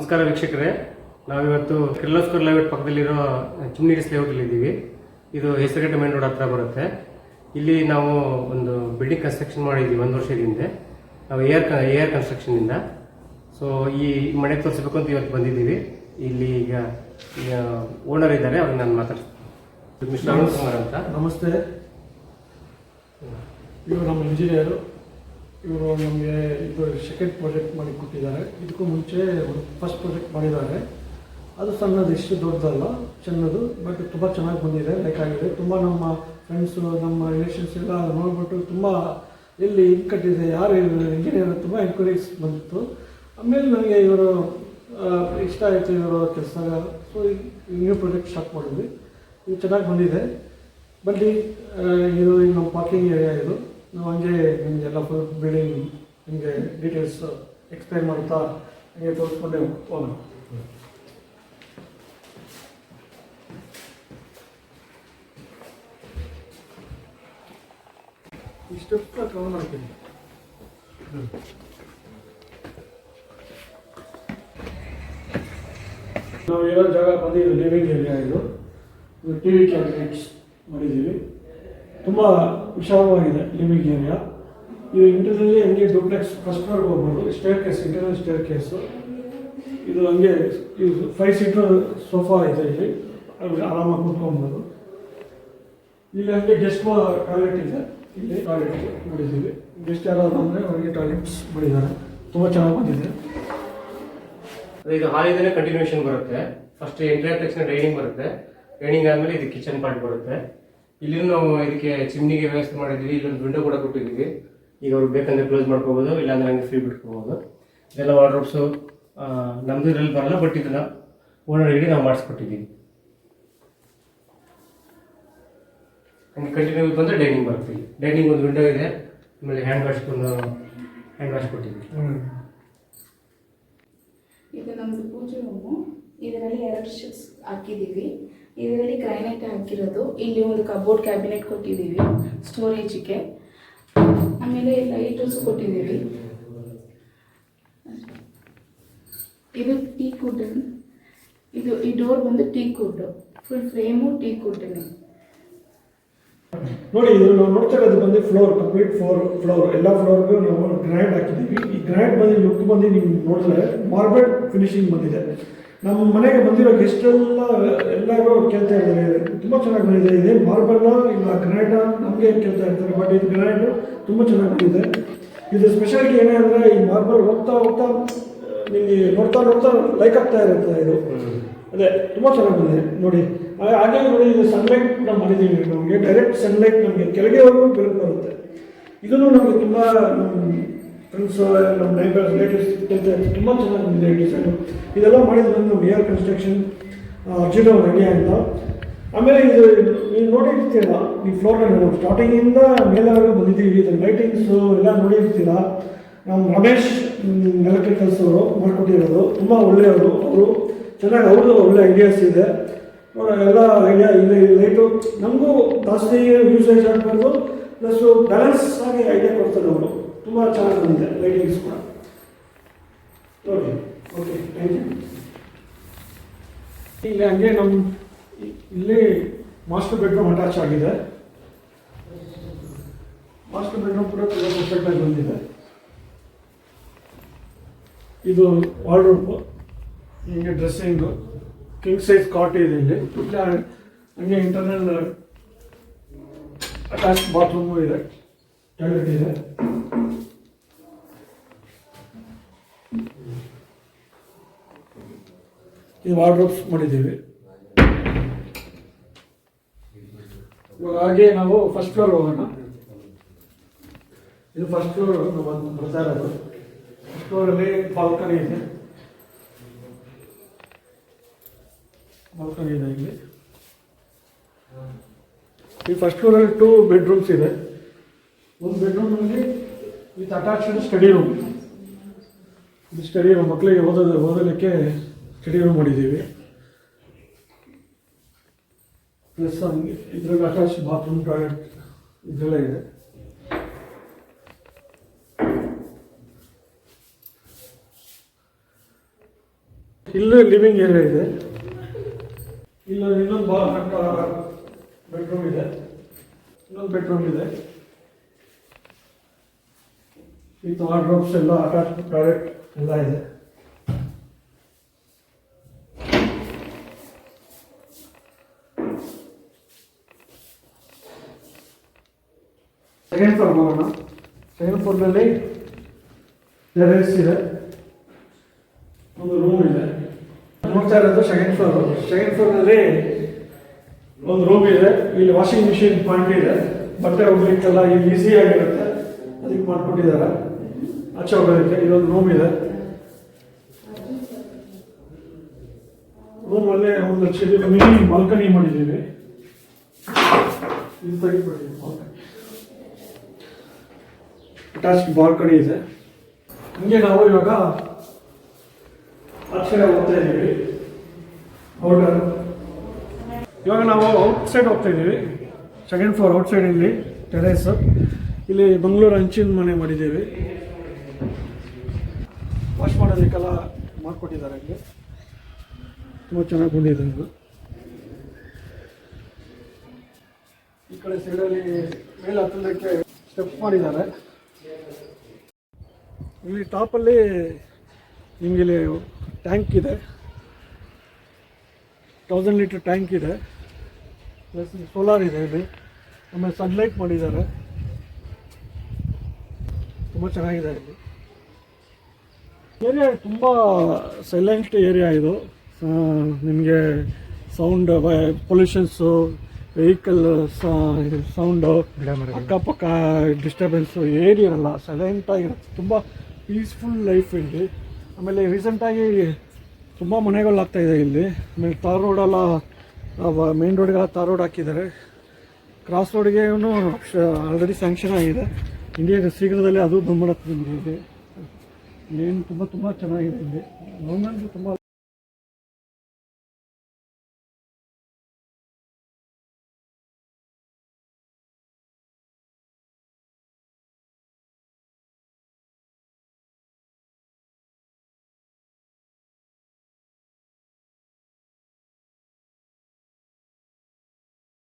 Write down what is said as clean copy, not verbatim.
ನಮಸ್ಕಾರ ವೀಕ್ಷಕರೇ, ನಾವಿವತ್ತು ಕಿರ್ಲೋಸ್ಕರ್ ಲೇಔಟ್ ಪಕ್ಕದಲ್ಲಿರೋ ಚಿಮ್ನಿಡಿಸ್ ಲೇಔಟಲ್ಲಿ ಇದ್ದೀವಿ. ಇದು ಹೆಸರುಘಟ್ಟ ಮೇನ್ ರೋಡ್ ಹತ್ರ ಬರುತ್ತೆ. ಇಲ್ಲಿ ನಾವು ಒಂದು ಬಿಲ್ಡಿಂಗ್ ಕನ್ಸ್ಟ್ರಕ್ಷನ್ ಮಾಡಿದ್ದೀವಿ 1 ವರ್ಷದ ಹಿಂದೆ. ನಾವು ಏರ್ ಕನ್ಸ್ಟ್ರಕ್ಷನಿಂದ. ಸೊ ಈ ಮನೆ ತೋರಿಸ್ಬೇಕು ಅಂತ ಇವತ್ತು ಬಂದಿದ್ದೀವಿ. ಇಲ್ಲಿ ಈಗ ಓನರ್ ಇದ್ದಾರೆ, ಅವ್ರಿಗೆ ನಾನು ಮಾತಾಡ್ತೀನಿ. ಮಿಸ್ಟರ್ ಅರುಣ್ ಕುಮಾರ್ ಅಂತ. ನಮಸ್ತೆ. ಇವರು ನಮ್ಮ ಇಂಜಿನಿಯರು. ಇವರು ನಮಗೆ ಇದು ಸೆಕೆಂಡ್ ಪ್ರಾಜೆಕ್ಟ್ ಮಾಡಿ ಕೊಟ್ಟಿದ್ದಾರೆ. ಇದಕ್ಕೂ ಮುಂಚೆ ಫಸ್ಟ್ ಪ್ರಾಜೆಕ್ಟ್ ಮಾಡಿದ್ದಾರೆ. ಅದು ಸಣ್ಣದು, ಇಷ್ಟು ದೊಡ್ಡದಲ್ಲ, ಚಿನ್ನದು, ಬಟ್ ತುಂಬ ಚೆನ್ನಾಗಿ ಬಂದಿದೆ, ಬೇಕಾಗಿದೆ. ತುಂಬ ನಮ್ಮ ಫ್ರೆಂಡ್ಸು, ನಮ್ಮ ರಿಲೇಷನ್ಸ್ ಎಲ್ಲ ನೋಡಿಬಿಟ್ಟು ತುಂಬ ಎಲ್ಲಿ ಇದು ಕಟ್ಟಿದೆ, ಯಾರು ಇಂಜಿನಿಯರ್, ತುಂಬ ಎನ್ಕ್ವೈರೀಸ್ ಬಂದಿತ್ತು. ಆಮೇಲೆ ನನಗೆ ಇವರು ಇಷ್ಟ ಆಯಿತು ಇವರ ಕೆಲಸ. ಸೊ ನ್ಯೂ ಪ್ರಾಜೆಕ್ಟ್ ಸ್ಟಾರ್ಟ್ ಮಾಡಿದ್ವಿ. ಇದು ಚೆನ್ನಾಗಿ ಬಂದಿದೆ. ಬನ್ನಿ, ಇದು ನಮ್ಮ ಪಾರ್ಕಿಂಗ್ ಏರಿಯಾ. ಇದು ನಾವು ಹಂಗೆ ನಿಮಗೆಲ್ಲ ಫುಲ್ ಬಿಲ್ಡಿಂಗ್ ನಿಮಗೆ ಡೀಟೇಲ್ಸ್ ಎಕ್ಸ್ಪ್ಲೈನ್ ಮಾಡ್ತಾ ಹಂಗೆ ತೋರಿಸ್ಕೊಂಡೆ ಹೋಗೋಣ. ಇಷ್ಟು ಕವರ್ ಮಾಡ್ತೀನಿ. ನಾವು ಇರೋ ಜಾಗ ಬಂದು ಇದು ಲಿವಿಂಗ್ ಏರಿಯಾ. ಇದು ಟಿವಿ ಕ್ಯಾಬಿನೆಟ್ಸ್ ಮಾಡಿದ್ದೀವಿ. ತುಂಬ ವಿಶಾಲವಾಗಿದೆ ಲಿವಿಂಗ್ ಏರಿಯಾ. ಇದು ಇಂಟರ್ನಲ್ಲಿ ಹಂಗೆ ಡೂಪ್ಲೆಕ್ಸ್ ಫಸ್ಟ್ ಫ್ಲೋರ್ಗೆ ಹೋಗ್ಬೋದು. Stair case, internal stair case. ಇದು ಹಂಗೆ ಇದು 5 ಸೀಟರ್ ಸೋಫಾ ಇದೆ. ಇಲ್ಲಿ ಆರಾಮಾಗಿ ಕೂತ್ಕೊಬೋದು. ಇಲ್ಲಿ ಹಂಗೆ ಗೆಸ್ಟ್ ಟಾಯ್ಲೆಟ್ ಇದೆ. ಇಲ್ಲಿ ಟಾಯ್ಲೆಟ್ ಮಾಡಿದ್ದೀವಿ. ಗೆಸ್ಟ್ ಯಾರಾದ್ರು ಅಂದರೆ ಅವರಿಗೆ ಟಾಯ್ಲೆಟ್ಸ್ ಮಾಡಿದ್ದಾರೆ. ತುಂಬ ಚೆನ್ನಾಗಿ ಬಂದಿದೆ. ಇದು ಹಾಲಿಂದಲೇ ಕಂಟಿನ್ಯೂಷನ್ ಬರುತ್ತೆ. ಫಸ್ಟ್ ಎಂಟ್ರಿ ಆದ ತಕ್ಷಣ ಡೈನಿಂಗ್ ಬರುತ್ತೆ. ಡೈನಿಂಗ್ ಆದಮೇಲೆ ಇದು ಕಿಚನ್ ಪಾರ್ಟ್ ಬರುತ್ತೆ. ಇಲ್ಲಿ ನಾವು ಇದಕ್ಕೆ ಚಿಮ್ನಿಗೆ ವ್ಯವಸ್ಥೆ ಮಾಡಿದ್ದೀವಿ. ಇಲ್ಲೊಂದು ವಿಂಡೋ ಕೂಡ ಕೊಟ್ಟಿದ್ದೀವಿ. ಈಗ ಅವ್ರು ಬೇಕಂದ್ರೆ ಕ್ಲೋಸ್ ಮಾಡ್ಕೋಬೋದು, ಇಲ್ಲಾಂದ್ರೆ ಹಂಗೆ ಫ್ರೀ ಬಿಟ್ಕೋಬೋದು. ಇದೆಲ್ಲ ವಾರ್ಡ್ರೋಬ್ಸು ನಮ್ಮದು ಇದರಲ್ಲಿ ಬರಲ್ಲ, ಬಟ್ ಇದನ್ನು ಓನರ್ಗೆ ನಾವು ಮಾಡಿಸ್ಕೊಟ್ಟಿದ್ದೀವಿ. ಹಂಗೆ ಕಂಟಿನ್ಯೂ ಬಂದರೆ ಡೈನಿಂಗ್ ಬರುತ್ತೆ. ಡೈನಿಂಗ್ ಒಂದು ವಿಂಡೋ ಇದೆ, ಆಮೇಲೆ ಹ್ಯಾಂಡ್ ವಾಶ್ ಕೊಟ್ಟಿದ್ದೀವಿ. ಇದು ನಮ್ಮದು ಪೂಜೆ ರೂಮು. ಇದರಲ್ಲಿ 2 ಶಿಪ್ಸ್ ಹಾಕಿದ್ದೀವಿ. ಇದರಲ್ಲಿ ಗ್ರಾನೈಟ್ ಹಾಕಿರೋದು. ಇಲ್ಲಿ ಒಂದು ಕಬೋರ್ಡ್ ಕ್ಯಾಬಿನೆಟ್ ಕೊಟ್ಟಿದ್ದೀವಿ ಸ್ಟೋರೇಜಿಗೆ. ಆಮೇಲೆ ಲೈಟರ್ಸ್ ಕೊಟ್ಟಿದ್ದೀವಿ. ಇದು ಟೀಕ್ ವುಡ್. ಈ ಡೋರ್ ಬಂದು teak wood, full frame teak ವುಡ್ನೇ. ನೋಡಿ, ಇದು ನಾವು ನೋಡ್ತಾ ಇರೋದು ಬಂದು ಫ್ಲೋರ್, ಕಂಪ್ಲೀಟ್ ಫ್ಲೋರ್. ಎಲ್ಲ ಫ್ಲೋರ್ಗೂ ನಾವು ಗ್ರಾನೈಟ್ ಹಾಕಿದ್ದೀವಿ. ಈ ಗ್ರಾನೈಟ್ ಬಂದು ಲುಕ್ ಬಂದು ನೀವು ನೋಡಿದ್ರೆ ಮಾರ್ಬಲ್ ಫಿನಿಶಿಂಗ್ ಬಂದಿದೆ. ನಮ್ಮ ಮನೆಗೆ ಬಂದಿರೋ ಗೆಸ್ಟ್ ಎಲ್ಲರೂ ಕೇಳ್ತಾ ಇದ್ದಾರೆ, ತುಂಬ ಚೆನ್ನಾಗಿ ಬಂದಿದೆ, ಇದೆ ಮಾರ್ಬಲ್ನ ಇಲ್ಲ ಗ್ರಾನೈಟ ನಮಗೆ ಕೇಳ್ತಾ ಇರ್ತಾರೆ. ಬಟ್ ಇದು ಗ್ರಾನೈಟು ತುಂಬ ಚೆನ್ನಾಗಿ ಬಂದಿದೆ. ಇದು ಸ್ಪೆಷಾಲಿಟಿ ಏನೇ ಅಂದರೆ, ಈ ಮಾರ್ಬಲ್ ಹೋಗ್ತಾ ನಿಮಗೆ ನೋಡ್ತಾ ಲೈಕ್ ಆಗ್ತಾ ಇರುತ್ತೆ. ಇದು ಅದೇ ತುಂಬ ಚೆನ್ನಾಗಿ ಬಂದಿದೆ ನೋಡಿ. ಹಾಗೆ ನೋಡಿ, ಇದು ಸನ್ಲೈಟ್ ಕೂಡ ಮಾಡಿದ್ದೀವಿ. ನಮಗೆ ಡೈರೆಕ್ಟ್ ಸನ್ಲೈಟ್ ನಮಗೆ ಕೆಳಗೆವರೆಗೂ ಬೆಳಕು ಬರುತ್ತೆ. ಇದನ್ನು ನಮಗೆ ತುಂಬ ಫ್ರೆಂಡ್ಸು, ನಮ್ಮ ನೈಬರ್ಸ್, ರಿಲೇಟಿವ್ಸ್ ತುಂಬ ಚೆನ್ನಾಗಿ ಬಂದಿದೆ ಈ ಡಿಸೈನು. ಇದೆಲ್ಲ ಮಾಡಿದ್ದು ನಮ್ಮ ಏರ್ ಕನ್ಸ್ಟ್ರಕ್ಷನ್ ಅರ್ಜಿನೋ ರೆಡಿ ಅಂತ. ಆಮೇಲೆ ಇದು ನೀವು ನೋಡಿರ್ತೀರ, ಈ ಫ್ಲೋರ್ನಲ್ಲಿ ನಾವು ಸ್ಟಾರ್ಟಿಂಗಿಂದ ಮೇಲೆವರೆಗೂ ಬಂದಿದ್ದೀವಿ. ಇದು ಲೈಟಿಂಗ್ಸು ಎಲ್ಲ ನೋಡಿರ್ತೀರ. ನಮ್ಮ ರಮೇಶ್ ಎಲೆಕ್ಟ್ರಿಕಲ್ಸ್ ಅವರು ಮಾಡಿಕೊಟ್ಟಿರೋದು. ತುಂಬ ಒಳ್ಳೆಯವರು ಅವರು. ಚೆನ್ನಾಗಿ ಅವ್ರದ್ದು ಒಳ್ಳೆ ಐಡಿಯಾಸ್ ಇದೆ. ಎಲ್ಲ ಐಡಿಯಾ ಇದೆ. ಲೈಟು ನಮಗೂ ಜಾಸ್ತಿ ಯೂಸೇಜ್ ಆಗಬಾರ್ದು, ಪ್ಲಸ್ಸು ಬ್ಯಾಲೆನ್ಸ್ ಆಗಿ ಐಡಿಯಾ ಕೊಡ್ತಾರೆ ಅವರು. ತುಂಬ ಚೆನ್ನಾಗಿ ಬಂದಿದೆ ಲೈಟಿಂಗ್ಸ್ ಕೂಡ ನೋಡಿ. Okay, thank you. ಇಲ್ಲಿ ಹಂಗೆ ಇಲ್ಲಿ ಮಾಸ್ಟರ್ ಬೆಡ್ರೂಮ್ ಅಟ್ಯಾಚ್ ಆಗಿದೆ. ಮಾಸ್ಟರ್ ಬೆಡ್ರೂಮ್ ಕೂಡ ತುಂಬ ಪರ್ಫೆಕ್ಟಾಗಿ ಬಂದಿದೆ. ಇದು ವಾರ್ಡ್ರೋಬ್, ಹೀಗೆ ಡ್ರೆಸ್ಸಿಂಗು, ಕಿಂಗ್ ಸೈಜ್ ಕಾಟ್ ಇದೆ ಇಲ್ಲಿ. ಹಂಗೆ ಇಂಟರ್ನಲ್ ಅಟ್ಯಾಚ್ ಬಾತ್ರೂಮು ಇದೆ, ಟಾಯ್ಲೆಟ್ ಇದೆ. ಇದು ವಾರ್ಡ್ರೋಬ್ಸ್ ಮಾಡಿದ್ದೀವಿ. ಇವಾಗ ಹಾಗೆ ನಾವು ಫಸ್ಟ್ ಫ್ಲೋರ್ ಹೋಗೋಣ. ಇದು ಫಸ್ಟ್ ಫ್ಲೋರ್ ನಾವು ಬರ್ತಾ ಇರೋದು. ಫಸ್ಟ್ ಫ್ಲೋರಲ್ಲಿ ಬಾಲ್ಕನಿ ಇದೆ. ಬಾಲ್ಕನಿ ಇದೆ ಇಲ್ಲಿ. ಈ ಫಸ್ಟ್ ಫ್ಲೋರಲ್ಲಿ 2 ಬೆಡ್ರೂಮ್ಸ್ ಇದೆ. ಒಂದು ಬೆಡ್ರೂಮಲ್ಲಿ ವಿತ್ ಅಟ್ಯಾಚ್ಡ್ ಸ್ಟಡಿ ರೂಮ್. ಇದು ಸ್ಟಡಿ ರೂಮ್, ಮಕ್ಕಳಿಗೆ ಓದಲಿಕ್ಕೆ ಸ್ಟಡಿ ರೂಮ್ ಮಾಡಿದ್ದೀವಿ. ಪ್ಲಸ್ ಇದರಲ್ಲಿ ಅಟ್ಯಾಚ್ ಬಾತ್ರೂಮ್, ಟಾಯ್ಲೆಟ್ ಇದೆಲ್ಲ ಇದೆ. ಇಲ್ಲೂ ಲಿವಿಂಗ್ ಏರಿಯಾ ಇದೆ. ಇಲ್ಲ ಇನ್ನೊಂದು ಬೆಡ್ರೂಮ್ ಇದೆ. ಇನ್ನೊಂದು ಬೆಡ್ರೂಮ್ ಇದೆ. ವಿತ್ ವಾರ್ಡ್ರೋಬ್ಸ್ ಎಲ್ಲ ಅಟ್ಯಾಚ್ ಟಾಯ್ಲೆಟ್ ಎಲ್ಲ ಇದೆ. ಸೆಕೆಂಡ್ ಫ್ಲೋರ್ ಹೋಗೋಣ. ಸೆಕೆಂಡ್ ಫ್ಲೋರ್ನಲ್ಲಿ ಟೆರೇಸ್ ಇದೆ, ಒಂದು ರೂಮ್ ಇದೆ. ನೋಡ್ತಾ ಇರೋದು ಸೆಕೆಂಡ್ ಫ್ಲೋರು. ಸೆಕೆಂಡ್ ಫ್ಲೋರ್ನಲ್ಲಿ ಒಂದು ರೂಮ್ ಇದೆ. ಇಲ್ಲಿ ವಾಷಿಂಗ್ ಮಿಷಿನ್ ಪಾಯಿಂಟ್ ಇದೆ. ಬಟ್ಟೆ ಹೋಗ್ಲಿಕ್ಕೆಲ್ಲ ಇಲ್ಲಿ ಈಸಿ ಆಗಿರುತ್ತೆ, ಅದಕ್ಕೆ ಮಾಡ್ಕೊಟ್ಟಿದ್ದಾರೆ. ಆಚೆ ಹೋಗೋದಕ್ಕೆ ಇದೊಂದು ರೂಮ್ ಇದೆ. ರೂಮಲ್ಲೇ ಒಂದು ಮಿನಿ ಬಾಲ್ಕನಿ ಮಾಡಿದ್ದೀವಿ. ಇದು ತೆಗಿಬಿಟ್ಟಿದ್ದೀವಿ. ಅಟ್ಯಾಚ್ಡ್ ಬಾಲ್ಕನಿ ಇದೆ. ಹಂಗೆ ನಾವು ಇವಾಗ ಆಚೆ ಹೋಗ್ತಾ ಇದ್ದೀವಿ. ಔಟರ್ ಇವಾಗ ನಾವು ಔಟ್ಸೈಡ್ ಹೋಗ್ತಾ ಇದ್ದೀವಿ. ಸೆಕೆಂಡ್ ಫ್ಲೋರ್ ಔಟ್ಸೈಡ್ ಇಲ್ಲಿ ಟೆರೇಸ್. ಇಲ್ಲಿ ಮಂಗಳೂರು ಹಂಚಿನ ಮನೆ ಮಾಡಿದ್ದೀವಿ. ವಾಶ್ ಮಾಡೋದಕ್ಕೆಲ್ಲ ಮಾಡಿಕೊಟ್ಟಿದ್ದಾರೆ. ಇಲ್ಲಿ ತುಂಬ ಚೆನ್ನಾಗಿ ಬಂದಿದೆ. ಇದು ಈ ಕಡೆ ಸೈಡಲ್ಲಿ ಮೇಲೆ ಹತ್ತೋದಕ್ಕೆ ಸ್ಟೆಪ್ ಮಾಡಿದ್ದಾರೆ. ಇಲ್ಲಿ ಟಾಪಲ್ಲಿ ನಿಮಗೆ ಇಲ್ಲಿ ಟ್ಯಾಂಕ್ ಇದೆ, 1000 ಲೀಟರ್ ಟ್ಯಾಂಕ್ ಇದೆ. ಪ್ಲಸ್ ಸೋಲಾರ್ ಇದೆ ಇಲ್ಲಿ. ಆಮೇಲೆ ಸನ್ಲೈಟ್ ಮಾಡಿದ್ದಾರೆ. ತುಂಬ ಚೆನ್ನಾಗಿದೆ. ಇಲ್ಲಿ ಏರಿಯಾ ತುಂಬ ಸೈಲೆಂಟ್ ಏರಿಯಾ ಇದು. ನಿಮಗೆ ಸೌಂಡ್ ಪೊಲ್ಯೂಷನ್ಸು, ವೆಹಿಕಲ್ ಸೌಂಡು, ಅಕ್ಕಪಕ್ಕ ಡಿಸ್ಟರ್ಬೆನ್ಸು ಏನಿರಲ್ಲ. ಸೈಲೆಂಟಾಗಿರುತ್ತೆ. ತುಂಬ ಪೀಸ್ಫುಲ್ ಲೈಫ್ ಇಲ್ಲಿ. ಆಮೇಲೆ ರೀಸೆಂಟಾಗಿ ತುಂಬ ಮನೆಗಳಾಗ್ತಾಯಿದೆ ಇಲ್ಲಿ. ಆಮೇಲೆ ತಾರ್ ರೋಡೆಲ್ಲ ಮೇನ್ ರೋಡ್ಗೆಲ್ಲ ತಾರ್ ರೋಡ್ ಹಾಕಿದ್ದಾರೆ. ಕ್ರಾಸ್ ರೋಡ್ಗೆ ಆಲ್ರೆಡಿ ಸ್ಯಾಂಕ್ಷನ್ ಆಗಿದೆ. ಇಂಡಿಯಾ ಶೀಘ್ರದಲ್ಲೇ ಅದು ಬಂದ್ಬಿಡುತ್ತೆ ನಿಮಗೆ. ಇಲ್ಲಿ ಏನು ತುಂಬ ಚೆನ್ನಾಗಿದೆ ಇಲ್ಲಿ. ಗೌರ್ಮೆಂಟ್ ತುಂಬ